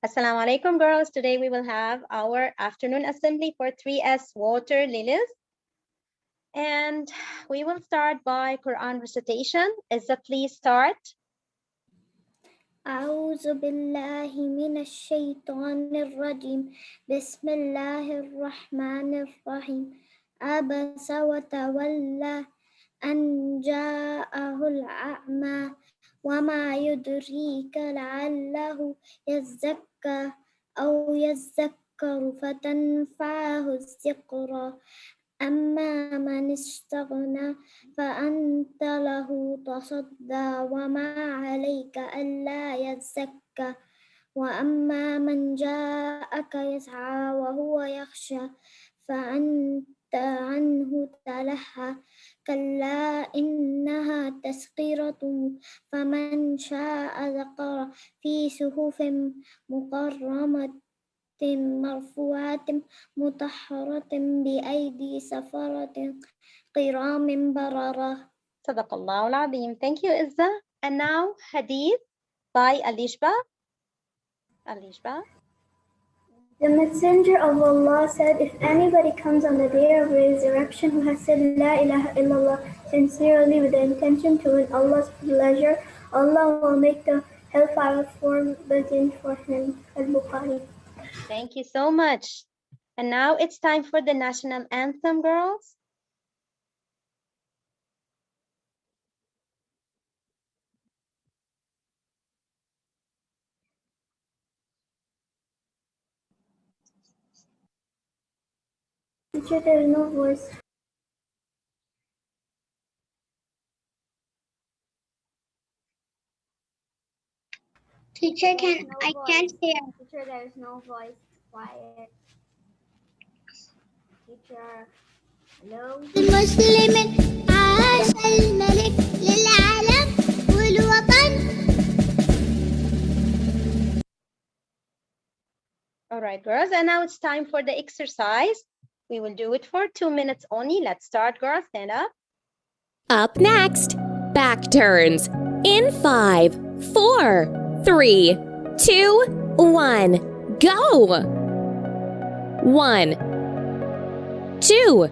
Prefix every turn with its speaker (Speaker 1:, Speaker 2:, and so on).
Speaker 1: Assalamu alaikum, girls. Today we will have our afternoon assembly for 3S water lilies. And we will start by Quran recitation. Izza, please start.
Speaker 2: أعوذ بالله من الشيطان الرجيم بسم الله الرحمن الرحيم عبس وتولى أن جاءه الأعمى وما يدريك لعله يزكى أو يذكر فتنفعه الذكرى أما من استغنى فأنت له تصدى وما عليك ألا يزكى وأما من جاءك يسعى وهو يخشى فأنت عنه تلهى كلا إنها تذكرة فمن شاء ذكر في صحف مكرمة مرفوعة مطهرة بأيدي سفرة كرام بررة.
Speaker 1: صدق الله العظيم. Thank you, Izza. And now Hadith by Alishba. Alishba.
Speaker 3: The Messenger of Allah said, if anybody comes on the day of resurrection who has said La ilaha illallah sincerely with the intention to win Allah's pleasure, Allah will make the hellfire forbidden for him. Al-Bukhari.
Speaker 1: Thank you so much. And now it's time for the national anthem, girls.
Speaker 3: Teacher, there is no voice.
Speaker 2: Teacher, I can't hear.
Speaker 3: Teacher, there is no voice. Quiet. Teacher, hello.
Speaker 2: المسلم عاش الملك للعالم والوطن.
Speaker 1: All right, girls, and now it's time for the exercise. We will do it for 2 minutes only. Let's start, girls. Stand up.
Speaker 4: Up next, back turns. In 5, 4, 3, 2, 1, go! 1, 2,